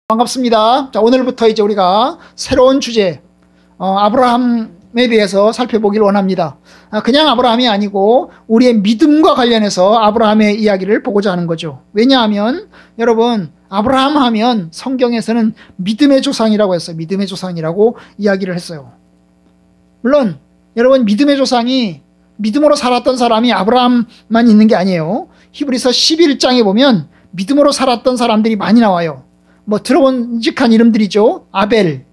반갑습니다. 자, 오늘부터 이제 우리가 새로운 주제, 아브라함에 대해서 살펴보기를 원합니다. 그냥 아브라함이 아니고 우리의 믿음과 관련해서 아브라함의 이야기를 보고자 하는 거죠. 왜냐하면 여러분, 아브라함 하면 성경에서는 믿음의 조상이라고 했어요. 믿음의 조상이라고 이야기를 했어요. 물론 여러분, 믿음의 조상이 믿음으로 살았던 사람이 아브라함만 있는 게 아니에요. 히브리서 11장에 보면 믿음으로 살았던 사람들이 많이 나와요. 뭐 들어본 직한 이름들이죠. 아벨,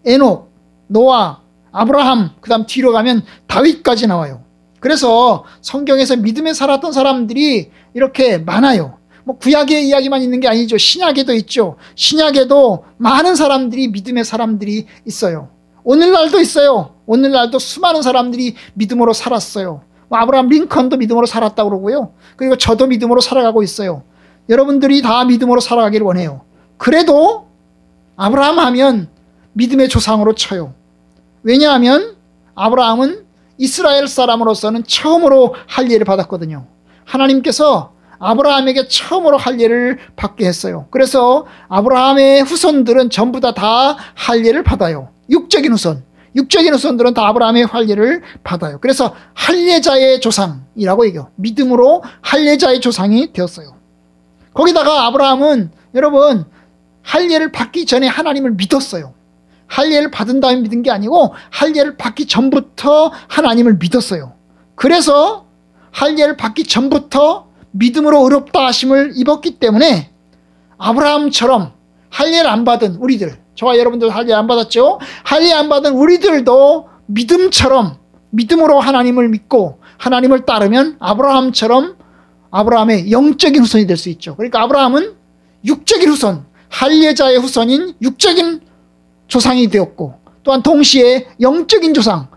에녹, 노아, 아브라함, 그 다음 뒤로 가면 다윗까지 나와요. 그래서 성경에서 믿음에 살았던 사람들이 이렇게 많아요. 뭐 구약의 이야기만 있는 게 아니죠. 신약에도 있죠. 신약에도 많은 사람들이 믿음의 사람들이 있어요. 오늘날도 있어요. 오늘날도 수많은 사람들이 믿음으로 살았어요. 아브라함 링컨도 믿음으로 살았다고 그러고요. 그리고 저도 믿음으로 살아가고 있어요. 여러분들이 다 믿음으로 살아가기를 원해요. 그래도 아브라함 하면 믿음의 조상으로 쳐요. 왜냐하면 아브라함은 이스라엘 사람으로서는 처음으로 할례를 받았거든요. 하나님께서 아브라함에게 처음으로 할례를 받게 했어요. 그래서 아브라함의 후손들은 전부 다 할례를 받아요. 육적인 후손들은 다 아브라함의 할례를 받아요. 그래서 할례자의 조상이라고 얘기해요. 믿음으로 할례자의 조상이 되었어요. 거기다가 아브라함은 여러분, 할례를 받기 전에 하나님을 믿었어요. 할례를 받은 다음에 믿은 게 아니고 할례를 받기 전부터 하나님을 믿었어요. 그래서 할례를 받기 전부터 믿음으로 의롭다 하심을 입었기 때문에 아브라함처럼 할례를 안 받은 우리들, 저와 여러분들 할례 안 받았죠? 할례 안 받은 우리들도 믿음처럼 믿음으로 하나님을 믿고 하나님을 따르면 아브라함처럼 아브라함의 영적인 후손이 될 수 있죠. 그러니까 아브라함은 육적인 후손, 할례자의 후손인 육적인 조상이 되었고, 또한 동시에 영적인 조상,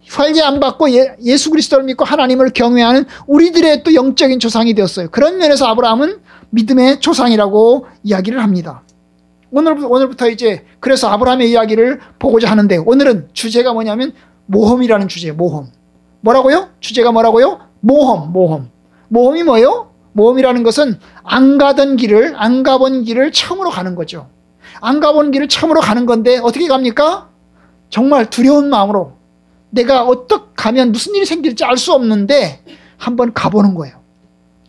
할례 안 받고 예수 그리스도를 믿고 하나님을 경외하는 우리들의 또 영적인 조상이 되었어요. 그런 면에서 아브라함은 믿음의 조상이라고 이야기를 합니다. 오늘부터 이제 그래서 아브라함의 이야기를 보고자 하는데, 오늘은 주제가 뭐냐면 모험이라는 주제예요. 모험. 뭐라고요? 주제가 뭐라고요? 모험이 뭐예요? 모험이라는 것은 안 가본 길을 처음으로 가는 거죠. 안 가본 길을 처음으로 가는 건데 어떻게 갑니까? 정말 두려운 마음으로 내가 어떻게 가면 무슨 일이 생길지 알 수 없는데 한번 가보는 거예요.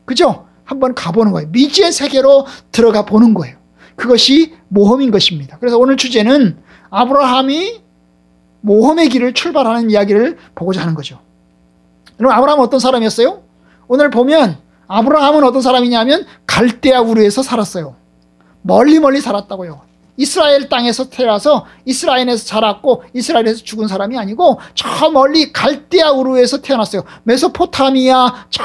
그죠? 한번 가보는 거예요. 미지의 세계로 들어가 보는 거예요. 그것이 모험인 것입니다. 그래서 오늘 주제는 아브라함이 모험의 길을 출발하는 이야기를 보고자 하는 거죠. 여러분, 아브라함은 어떤 사람이었어요? 오늘 보면 아브라함은 어떤 사람이냐면 갈대아 우르에서 살았어요. 멀리 살았다고요. 이스라엘 땅에서 태어나서 이스라엘에서 자랐고 이스라엘에서 죽은 사람이 아니고 저 멀리 갈대아 우르에서 태어났어요. 메소포타미아 저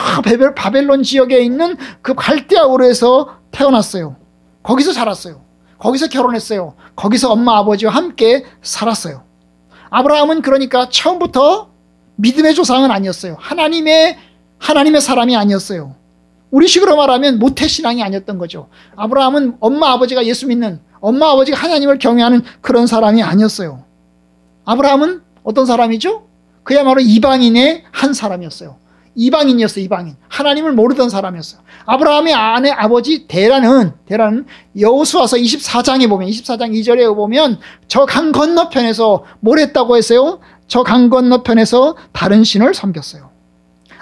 바벨론 지역에 있는 그 갈대아 우르에서 태어났어요. 거기서 자랐어요. 거기서 결혼했어요. 거기서 엄마 아버지와 함께 살았어요. 아브라함은 그러니까 처음부터 믿음의 조상은 아니었어요. 하나님의 사람이 아니었어요. 우리식으로 말하면 모태신앙이 아니었던 거죠. 아브라함은 엄마 아버지가 예수 믿는, 엄마 아버지가 하나님을 경외하는 그런 사람이 아니었어요. 아브라함은 어떤 사람이죠? 그야말로 이방인의 한 사람이었어요. 이방인이었어요. 하나님을 모르던 사람이었어요. 아브라함의 아버지 데라는 여호수아서 24장에 보면, 24장 2절에 보면 저 강 건너편에서 뭘 했다고 했어요? 저 강 건너편에서 다른 신을 섬겼어요.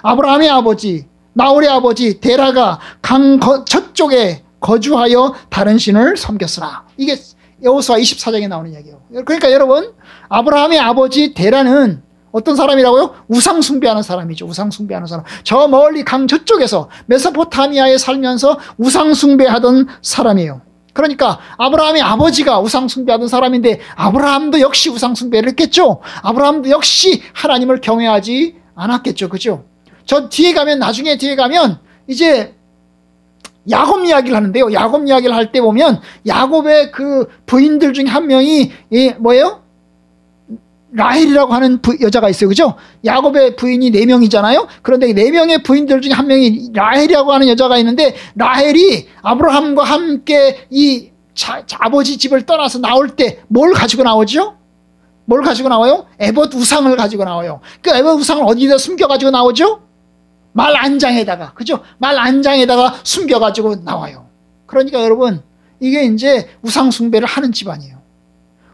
아브라함의 아버지, 나홀의 아버지 데라가 강 저쪽에 거주하여 다른 신을 섬겼으나, 이게 여호수아 24장에 나오는 이야기예요. 그러니까 여러분, 아브라함의 아버지 데라는 어떤 사람이라고요? 우상 숭배하는 사람이죠. 우상 숭배하는 사람. 저 멀리 강 저쪽에서 메소포타미아에 살면서 우상 숭배하던 사람이에요. 그러니까 아브라함의 아버지가 우상 숭배하던 사람인데 아브라함도 역시 우상 숭배를 했겠죠. 아브라함도 역시 하나님을 경외하지 않았겠죠. 그죠? 나중에 뒤에 가면 이제 야곱 이야기를 하는데요. 야곱 이야기를 할 때 보면 야곱의 그 부인들 중에 한 명이 뭐예요? 라헬이라고 하는 여자가 있어요. 그죠? 야곱의 부인이 4명이잖아요. 그런데 4명의 부인들 중에 한 명이 라헬이라고 하는 여자가 있는데, 라헬이 아브라함과 함께 이 아버지 집을 떠나서 나올 때 뭘 가지고 나오죠? 뭘 가지고 나와요? 에봇 우상을 가지고 나와요. 그 에봇 우상을 어디다 숨겨가지고 나오죠? 말 안장에다가, 그죠? 말 안장에다가 숨겨가지고 나와요. 그러니까 여러분, 이게 이제 우상숭배를 하는 집안이에요.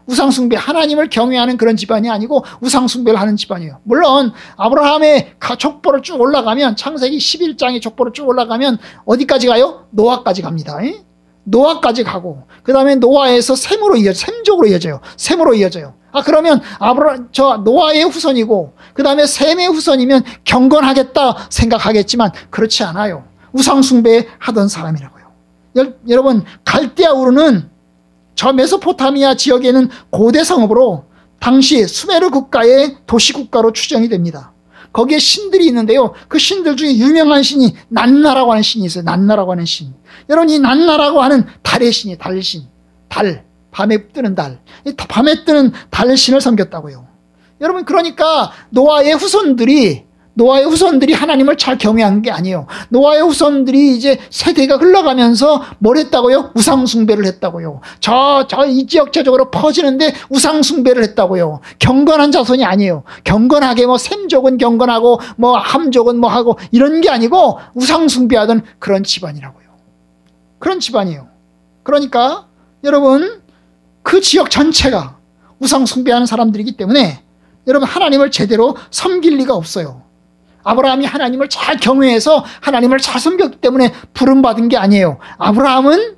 우상숭배, 하나님을 경외하는 그런 집안이 아니고 우상숭배를 하는 집안이에요. 물론 아브라함의 족보를 쭉 올라가면, 창세기 11장의 족보를 쭉 올라가면 어디까지 가요? 노아까지 갑니다. 노아까지 가고, 그 다음에 노아에서 셈족으로 이어져요. 셈으로 이어져요. 그러면 노아의 후손이고, 그 다음에 셈의 후손이면 경건하겠다 생각하겠지만 그렇지 않아요. 우상숭배 하던 사람이라고요. 여러분, 갈대아 우르는 저 메소포타미아 지역에는 고대 성읍으로 당시 수메르 국가의 도시국가로 추정이 됩니다. 거기에 신들이 있는데요. 그 신들 중에 유명한 신이 난나라고 하는 신이 있어요. 난나라고 하는 신. 여러분, 이 난나라고 하는 달의 신이에요. 달신. 달. 밤에 뜨는 달. 이 밤에 뜨는 달신을 섬겼다고요. 여러분, 그러니까 노아의 후손들이 하나님을 잘 경외한 게 아니에요. 노아의 후손들이 이제 세대가 흘러가면서 뭘 했다고요? 우상숭배를 했다고요. 이 지역 저쪽으로 퍼지는데 우상숭배를 했다고요. 경건한 자손이 아니에요. 경건하게 셈족은 경건하고 함족은 하고 이런 게 아니고 우상숭배하던 그런 집안이라고요. 그런 집안이에요. 그러니까 여러분, 그 지역 전체가 우상숭배하는 사람들이기 때문에 여러분, 하나님을 제대로 섬길 리가 없어요. 아브라함이 하나님을 잘 경외해서 하나님을 잘 섬겼기 때문에 부름받은 게 아니에요. 아브라함은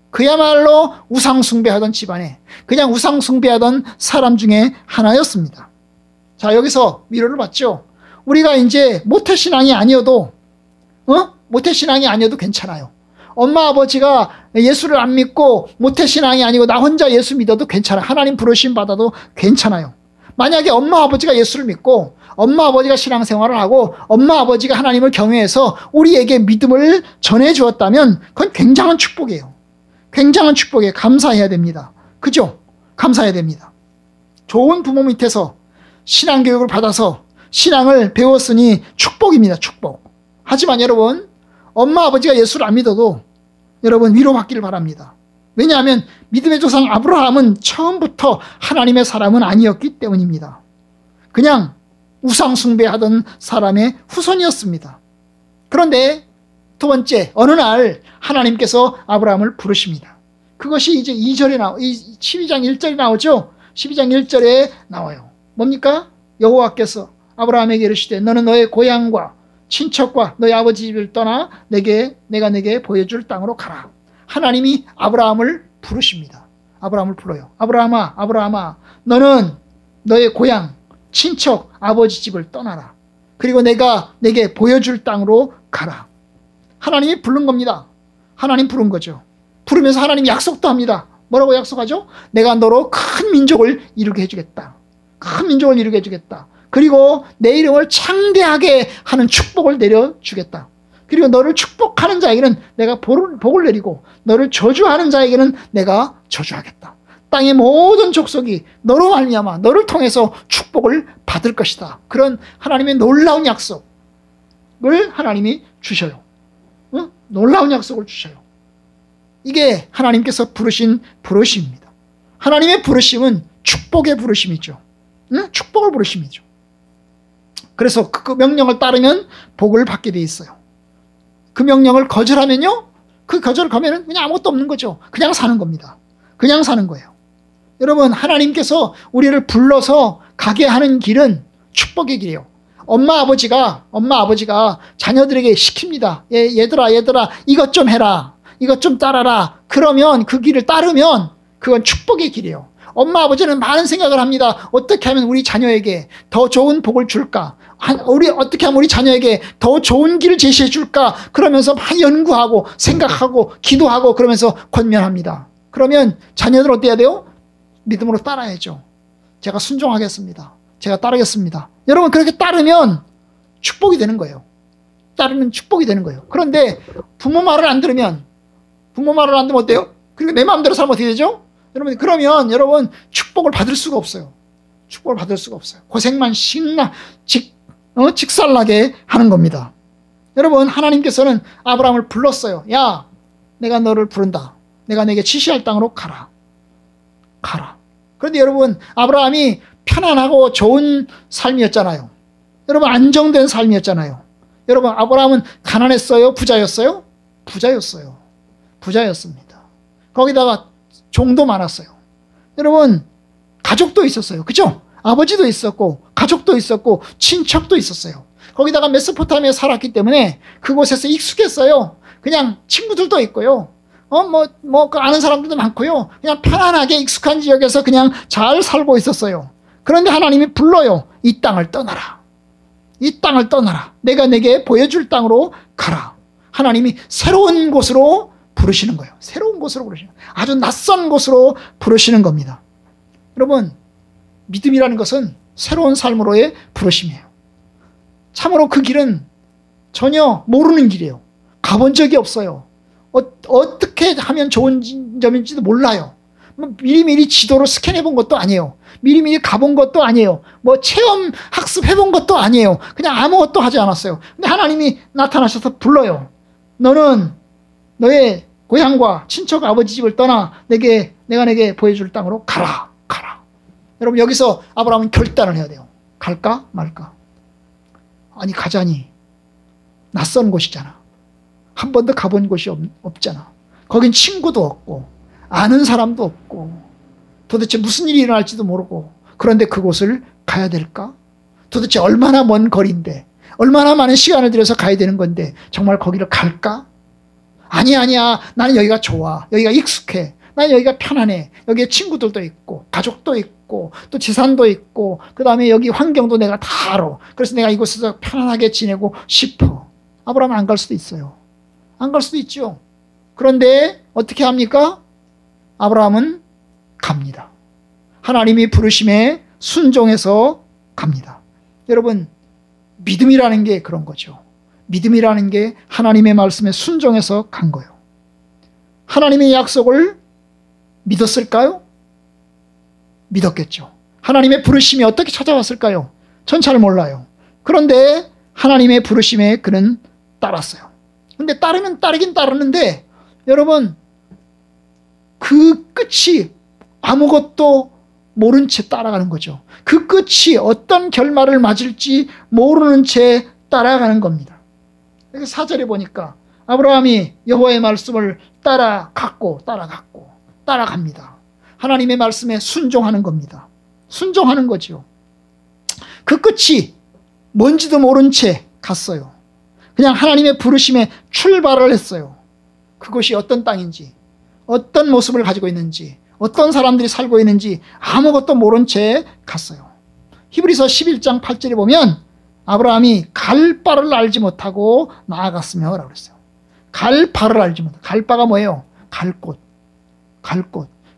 그야말로 우상숭배하던 집안에 그냥 우상숭배하던 사람 중에 하나였습니다. 자, 여기서 위로를 받죠. 우리가 이제 모태신앙이 아니어도 괜찮아요. 엄마 아버지가 예수를 안 믿고 모태신앙이 아니고 나 혼자 예수 믿어도 괜찮아요. 하나님 부르심 받아도 괜찮아요. 만약에 엄마 아버지가 예수를 믿고 엄마 아버지가 신앙생활을 하고 엄마 아버지가 하나님을 경외해서 우리에게 믿음을 전해주었다면 그건 굉장한 축복이에요. 굉장한 축복이에요. 감사해야 됩니다. 그죠? 감사해야 됩니다. 좋은 부모 밑에서 신앙교육을 받아서 신앙을 배웠으니 축복입니다. 축복. 하지만 여러분, 엄마 아버지가 예수를 안 믿어도 여러분 위로받기를 바랍니다. 왜냐하면 믿음의 조상 아브라함은 처음부터 하나님의 사람은 아니었기 때문입니다. 그냥 우상숭배하던 사람의 후손이었습니다. 그런데 두 번째, 어느 날 하나님께서 아브라함을 부르십니다. 그것이 이제 2절에 12장 1절에 나오죠. 12장 1절에 나와요. 뭡니까? 여호와께서 아브라함에게 이르시되 너는 너의 고향과 친척과 너의 아버지 집을 떠나 내가 내게 보여줄 땅으로 가라. 하나님이 아브라함을 부르십니다. 아브라함을 불러요. 아브라함아, 너는 너의 고향, 친척, 아버지 집을 떠나라. 그리고 내가 내게 보여줄 땅으로 가라. 하나님이 부른 겁니다. 하나님 부른 거죠. 부르면서 하나님 약속도 합니다. 뭐라고 약속하죠? 내가 너로 큰 민족을 이루게 해주겠다. 큰 민족을 이루게 해주겠다. 그리고 내 이름을 창대하게 하는 축복을 내려주겠다. 그리고 너를 축복하는 자에게는 내가 복을 내리고 너를 저주하는 자에게는 내가 저주하겠다. 땅의 모든 족속이 너로 말미암아 너를 통해서 축복을 받을 것이다. 그런 하나님의 놀라운 약속을 하나님이 주셔요. 놀라운 약속을 주셔요. 이게 하나님께서 부르신 부르심입니다. 하나님의 부르심은 축복의 부르심이죠. 축복을 부르심이죠. 그래서 그 명령을 따르면 복을 받게 돼 있어요. 그 명령을 거절하면요, 그 거절을 가면은 그냥 아무것도 없는 거죠. 그냥 사는 겁니다. 그냥 사는 거예요. 여러분, 하나님께서 우리를 불러서 가게 하는 길은 축복의 길이에요. 엄마 아버지가 자녀들에게 시킵니다. 얘들아 이것 좀 해라. 이것 좀 따라라. 그러면 그 길을 따르면 그건 축복의 길이에요. 엄마 아버지는 많은 생각을 합니다. 어떻게 하면 우리 자녀에게 더 좋은 복을 줄까? 어떻게 하면 우리 자녀에게 더 좋은 길을 제시해 줄까? 그러면서 많이 연구하고 생각하고 기도하고 그러면서 권면합니다. 그러면 자녀들 어때야 돼요? 믿음으로 따라야죠. 제가 순종하겠습니다. 제가 따르겠습니다. 여러분, 그렇게 따르면 축복이 되는 거예요. 따르면 축복이 되는 거예요. 그런데 부모 말을 안 들으면 어때요? 그리고 내 마음대로 살면 어떻게 되죠? 여러분, 그러면 여러분 축복을 받을 수가 없어요. 축복을 받을 수가 없어요. 고생만 직살나게 하는 겁니다. 여러분, 하나님께서는 아브라함을 불렀어요. 야, 내가 너를 부른다. 내가 내게 지시할 땅으로 가라. 그런데 여러분, 아브라함이 편안하고 좋은 삶이었잖아요. 여러분, 안정된 삶이었잖아요. 여러분, 아브라함은 가난했어요? 부자였어요? 부자였습니다. 거기다가 종도 많았어요. 여러분, 가족도 있었어요. 그죠? 아버지도 있었고 가족도 있었고 친척도 있었어요. 거기다가 메소포타미아에 살았기 때문에 그곳에서 익숙했어요. 그냥 친구들도 있고요. 아는 사람들도 많고요. 그냥 편안하게 익숙한 지역에서 그냥 잘 살고 있었어요. 그런데 하나님이 불러요. 이 땅을 떠나라. 이 땅을 떠나라. 내가 내게 보여줄 땅으로 가라. 하나님이 새로운 곳으로 부르시는 거예요. 새로운 곳으로 부르시는 거예요. 아주 낯선 곳으로 부르시는 겁니다. 여러분, 믿음이라는 것은 새로운 삶으로의 부르심이에요. 참으로 그 길은 전혀 모르는 길이에요. 가본 적이 없어요. 어떻게 하면 좋은 점인지도 몰라요. 미리미리 지도로 스캔해 본 것도 아니에요. 미리미리 가본 것도 아니에요. 체험 학습해 본 것도 아니에요. 그냥 아무것도 하지 않았어요. 근데 하나님이 나타나셔서 불러요. 너는 너의 고향과 친척 아버지 집을 떠나 내가 내게 보여줄 땅으로 가라. 여러분, 여기서 아브라함은 결단을 해야 돼요. 갈까 말까? 아니, 가자니. 낯선 곳이잖아. 한 번도 가본 곳이 없잖아. 거긴 친구도 없고 아는 사람도 없고 도대체 무슨 일이 일어날지도 모르고, 그런데 그곳을 가야 될까? 도대체 얼마나 먼 거리인데, 얼마나 많은 시간을 들여서 가야 되는 건데 정말 거기를 갈까? 아니야. 나는 여기가 좋아. 여기가 익숙해. 난 여기가 편안해. 여기에 친구들도 있고 가족도 있고 또 재산도 있고 그 다음에 여기 환경도 내가 다 알아. 그래서 내가 이곳에서 편안하게 지내고 싶어. 아브라함은 안 갈 수도 있어요. 안 갈 수도 있죠. 그런데 어떻게 합니까? 아브라함은 갑니다. 하나님이 부르심에 순종해서 갑니다. 여러분, 믿음이라는 게 그런 거죠. 믿음이라는 게 하나님의 말씀에 순종해서 간 거예요. 하나님의 약속을 믿었을까요? 믿었겠죠. 하나님의 부르심이 어떻게 찾아왔을까요? 전 잘 몰라요. 그런데 하나님의 부르심에 그는 따랐어요. 근데 따르긴 따르는데 여러분, 그 끝이 아무것도 모른 채 따라가는 거죠. 그 끝이 어떤 결말을 맞을지 모르는 채 따라가는 겁니다. 4절에 보니까 아브라함이 여호와의 말씀을 따라갑니다. 하나님의 말씀에 순종하는 겁니다. 순종하는 거죠. 그 끝이 뭔지도 모른 채 갔어요. 그냥 하나님의 부르심에 출발을 했어요. 그것이 어떤 땅인지, 어떤 모습을 가지고 있는지, 어떤 사람들이 살고 있는지 아무것도 모른 채 갔어요. 히브리서 11장 8절에 보면 아브라함이 갈 바를 알지 못하고 나아갔으며 라고 그랬어요. 갈 바를 알지 못하고. 갈 바가 뭐예요? 갈 곳.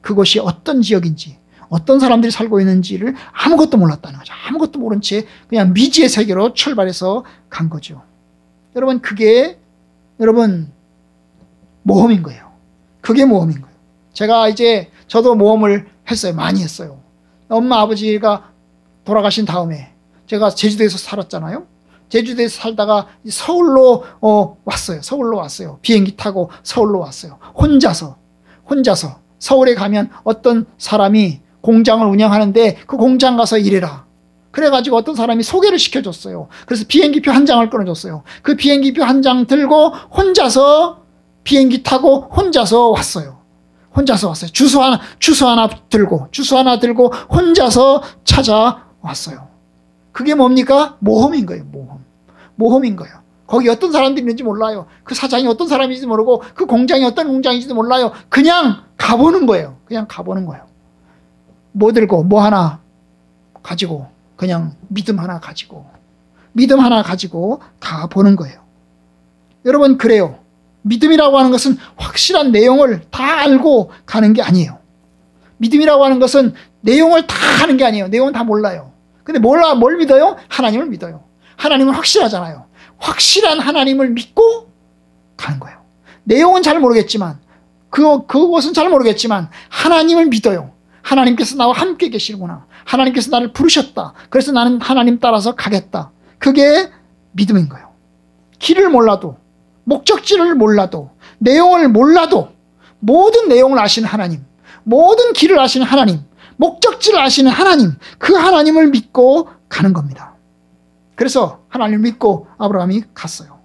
그것이 어떤 지역인지, 어떤 사람들이 살고 있는지를 아무것도 몰랐다는 거죠. 아무것도 모른 채 그냥 미지의 세계로 출발해서 간 거죠. 여러분, 그게 모험인 거예요. 그게 모험인 거예요. 저도 모험을 했어요. 많이 했어요. 엄마 아버지가 돌아가신 다음에 제가 제주도에서 살았잖아요. 제주도에서 살다가 서울로 왔어요. 비행기 타고 서울로 왔어요. 혼자서 서울에 가면 어떤 사람이 공장을 운영하는데 그 공장 가서 일해라. 그래가지고 어떤 사람이 소개를 시켜줬어요. 그래서 비행기표 한 장을 끊어줬어요. 그 비행기표 한 장 들고 혼자서 비행기 타고 혼자서 왔어요. 주소 하나 들고 혼자서 찾아왔어요. 그게 뭡니까? 모험인 거예요. 모험인 거예요. 거기 어떤 사람들이 있는지 몰라요. 그 사장이 어떤 사람인지 모르고 그 공장이 어떤 공장인지도 몰라요. 그냥 가보는 거예요. 뭐 들고 뭐 하나 가지고, 그냥 믿음 하나 가지고 가보는 거예요. 여러분, 그래요. 믿음이라고 하는 것은 확실한 내용을 다 알고 가는 게 아니에요. 믿음이라고 하는 것은 내용을 다 아는 게 아니에요. 내용은 다 몰라요. 근데 뭘 믿어요? 하나님을 믿어요. 하나님은 확실하잖아요. 확실한 하나님을 믿고 가는 거예요. 내용은 잘 모르겠지만, 그것은 잘 모르겠지만 하나님을 믿어요. 하나님께서 나와 함께 계시구나. 하나님께서 나를 부르셨다. 그래서 나는 하나님 따라서 가겠다. 그게 믿음인 거예요. 길을 몰라도, 목적지를 몰라도, 내용을 몰라도 모든 내용을 아시는 하나님, 모든 길을 아시는 하나님, 목적지를 아시는 하나님, 그 하나님을 믿고 가는 겁니다. 그래서 하나님을 믿고 아브라함이 갔어요.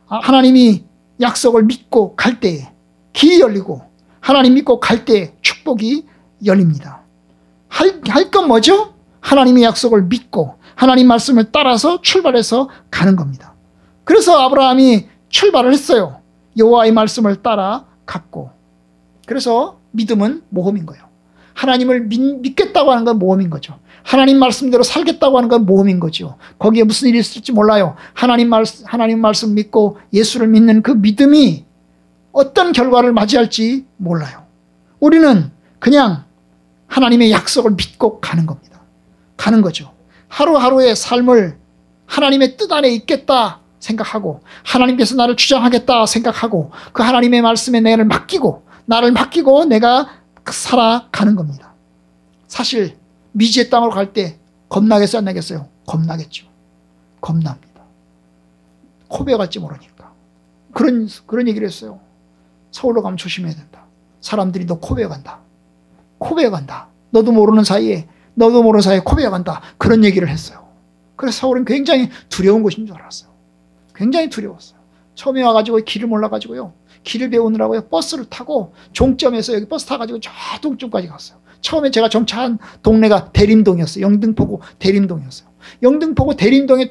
하나님이 약속을 믿고 갈 때에 길이 열리고 하나님 믿고 갈 때 축복이 열립니다. 할 건 뭐죠? 하나님의 약속을 믿고 하나님 말씀을 따라서 출발해서 가는 겁니다. 그래서 아브라함이 출발을 했어요. 여호와의 말씀을 따라 갔고. 그래서 믿음은 모험인 거예요. 하나님을 믿겠다고 하는 건 모험인 거죠. 하나님 말씀대로 살겠다고 하는 건 모험인 거죠. 거기에 무슨 일이 있을지 몰라요. 하나님 말씀 믿고 예수를 믿는 그 믿음이 어떤 결과를 맞이할지 몰라요. 우리는 그냥 하나님의 약속을 믿고 가는 겁니다. 가는 거죠. 하루하루의 삶을 하나님의 뜻 안에 있겠다 생각하고 하나님께서 나를 주장하겠다 생각하고 그 하나님의 말씀에 나를 맡기고 내가 살아가는 겁니다. 사실 미지의 땅으로 갈 때 겁나겠어요? 안 나겠어요? 겁나겠죠. 겁납니다. 코베어 갈지 모르니까. 그런 얘기를 했어요. 서울로 가면 조심해야 된다. 사람들이 너 코베어 간다. 코베어 간다. 너도 모르는 사이에 코베어 간다. 그런 얘기를 했어요. 그래서 서울은 굉장히 두려운 곳인 줄 알았어요. 굉장히 두려웠어요. 처음에 와가지고 길을 몰라가지고요. 길을 배우느라고요. 버스를 타고 종점에서 여기 버스 타가지고 저 동점까지 갔어요. 처음에 제가 정차한 동네가 대림동이었어요. 영등포구 대림동이었어요. 영등포구 대림동에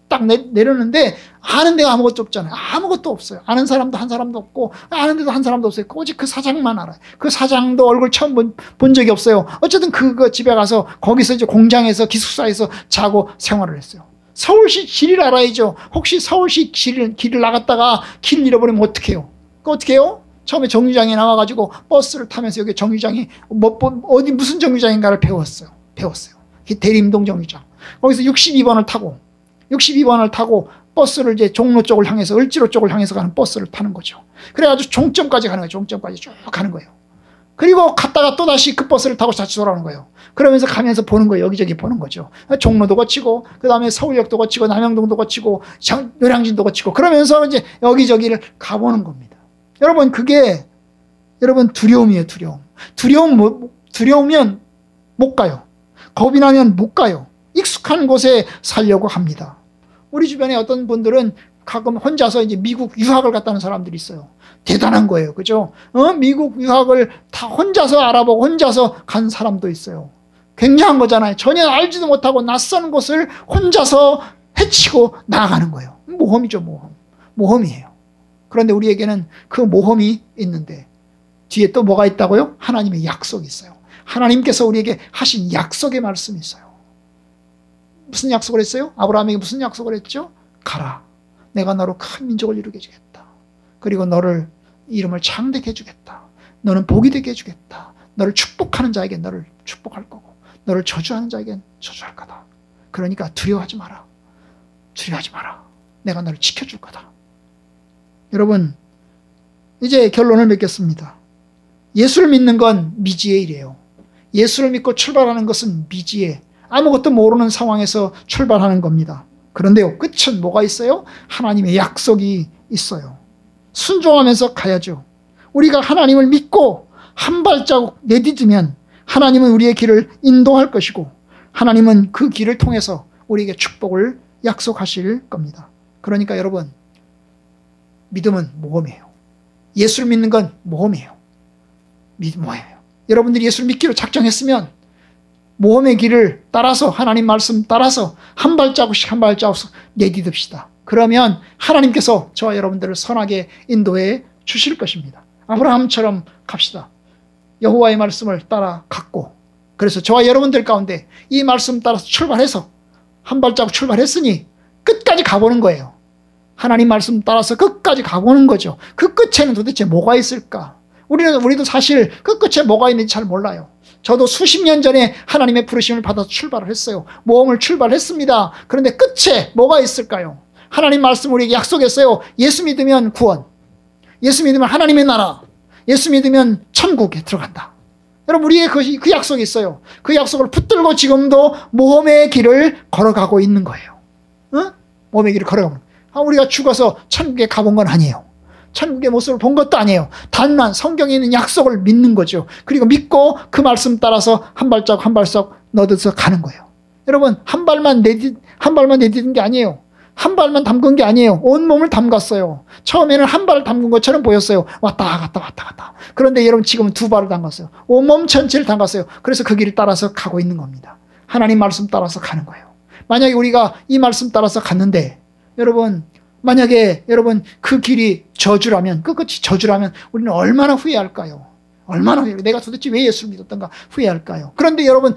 딱 내렸는데 아는 데가 아무것도 없잖아요. 아무것도 없어요. 아는 사람도 한 사람도 없고 아는 데도 한 사람도 없어요. 오직 그 사장만 알아요. 그 사장도 얼굴 처음 본 적이 없어요. 어쨌든 그거 집에 가서 거기서 이제 공장에서 기숙사에서 자고 생활을 했어요. 서울시 길을 알아야죠. 혹시 서울시 길을 나갔다가 길 잃어버리면 어떡해요? 어떻게 해요? 처음에 정류장에 나와가지고 버스를 타면서 여기 정류장이 어디 무슨 정류장인가를 배웠어요. 대림동 정류장. 거기서 62번을 타고 버스를 이제 종로 쪽을 향해서 을지로 쪽을 향해서 가는 버스를 타는 거죠. 그래가지고 종점까지 가는 거예요. 종점까지 쭉 가는 거예요. 그리고 갔다가 또다시 그 버스를 타고 다시 돌아오는 거예요. 그러면서 가면서 보는 거예요. 여기저기 보는 거죠. 종로도 거치고 그 다음에 서울역도 거치고 남영동도 거치고 노량진도 거치고 그러면서 이제 여기저기를 가보는 겁니다. 여러분 그게 두려움이에요. 두려우면 못 가요. 겁이 나면 못 가요. 익숙한 곳에 살려고 합니다. 우리 주변에 어떤 분들은 가끔 혼자서 이제 미국 유학을 갔다는 사람들이 있어요. 대단한 거예요. 그죠? 미국 유학을 다 혼자서 알아보고 혼자서 간 사람도 있어요. 굉장한 거잖아요. 전혀 알지도 못하고 낯선 곳을 혼자서 헤치고 나아가는 거예요. 모험이죠, 모험이에요. 그런데 우리에게는 그 모험이 있는데 뒤에 또 뭐가 있다고요? 하나님의 약속이 있어요. 하나님께서 우리에게 하신 약속의 말씀이 있어요. 무슨 약속을 했어요? 아브라함에게 무슨 약속을 했죠? 가라. 내가 너로 큰 민족을 이루게 해주겠다. 그리고 너를 이름을 창대케 해주겠다. 너는 복이 되게 해주겠다. 너를 축복하는 자에게 너를 축복할 거고 너를 저주하는 자에게 저주할 거다. 그러니까 두려워하지 마라. 내가 너를 지켜줄 거다. 여러분 이제 결론을 맺겠습니다. 예수를 믿는 건 미지의 일이에요. 예수를 믿고 출발하는 것은 미지의 아무것도 모르는 상황에서 출발하는 겁니다. 그런데요 끝은 뭐가 있어요? 하나님의 약속이 있어요. 순종하면서 가야죠. 우리가 하나님을 믿고 한 발자국 내딛으면 하나님은 우리의 길을 인도할 것이고 하나님은 그 길을 통해서 우리에게 축복을 약속하실 겁니다. 그러니까 여러분 믿음은 모험이에요. 예수를 믿는 건 모험이에요. 여러분들이 예수를 믿기로 작정했으면 모험의 길을 따라서 하나님 말씀 따라서 한 발자국씩 내딛읍시다. 그러면 하나님께서 저와 여러분들을 선하게 인도해 주실 것입니다. 아브라함처럼 갑시다. 여호와의 말씀을 따라 갔고 그래서 저와 여러분들 가운데 이 말씀 따라서 출발해서 한 발자국 출발했으니 끝까지 가보는 거예요. 하나님 말씀 따라서 끝까지 가보는 거죠. 그 끝에는 도대체 뭐가 있을까? 우리도 사실 그 끝에 뭐가 있는지 잘 몰라요. 저도 수십 년 전에 하나님의 부르심을 받아서 출발을 했어요. 모험을 출발했습니다. 그런데 끝에 뭐가 있을까요? 하나님 말씀 우리에게 약속했어요. 예수 믿으면 구원, 예수 믿으면 하나님의 나라, 예수 믿으면 천국에 들어간다. 여러분 우리에게 그 약속이 있어요. 그 약속을 붙들고 지금도 모험의 길을 걸어가고 있는 거예요. 모험의 길을 걸어가고 있는 거예요. 우리가 죽어서 천국에 가본 건 아니에요. 천국의 모습을 본 것도 아니에요. 단만 성경에 있는 약속을 믿는 거죠. 그리고 믿고 그 말씀 따라서 한 발자국 한 발자국 넣어서 가는 거예요. 여러분 한 발만 내딛는 게 아니에요. 한 발만 담근 게 아니에요. 온몸을 담갔어요. 처음에는 한 발을 담근 것처럼 보였어요. 왔다 갔다 왔다 갔다. 그런데 여러분 지금은 두 발을 담갔어요. 온몸 전체를 담갔어요. 그래서 그 길을 따라서 가고 있는 겁니다. 하나님 말씀 따라서 가는 거예요. 만약에 우리가 이 말씀 따라서 갔는데 여러분 만약에 여러분 그 길이 저주라면 끝끝이 저주라면 우리는 얼마나 후회할까요? 얼마나 후회할까요? 내가 도대체 왜 예수를 믿었던가 후회할까요? 그런데 여러분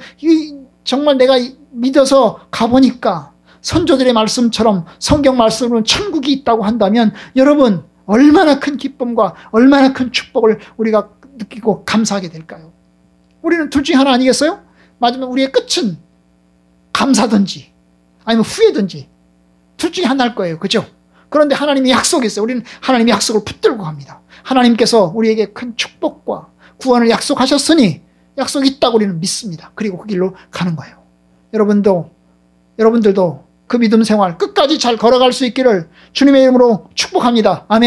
정말 내가 믿어서 가보니까 선조들의 말씀처럼 성경 말씀으로 천국이 있다고 한다면 여러분 얼마나 큰 기쁨과 얼마나 큰 축복을 우리가 느끼고 감사하게 될까요? 우리는 둘 중에 하나 아니겠어요? 맞으면 우리의 끝은 감사든지 아니면 후회든지 둘 중에 하나일 거예요. 그죠? 그런데 하나님이 약속했어요. 우리는 하나님의 약속을 붙들고 갑니다. 하나님께서 우리에게 큰 축복과 구원을 약속하셨으니 약속이 있다고 우리는 믿습니다. 그리고 그 길로 가는 거예요. 여러분들도 그 믿음 생활 끝까지 잘 걸어갈 수 있기를 주님의 이름으로 축복합니다. 아멘.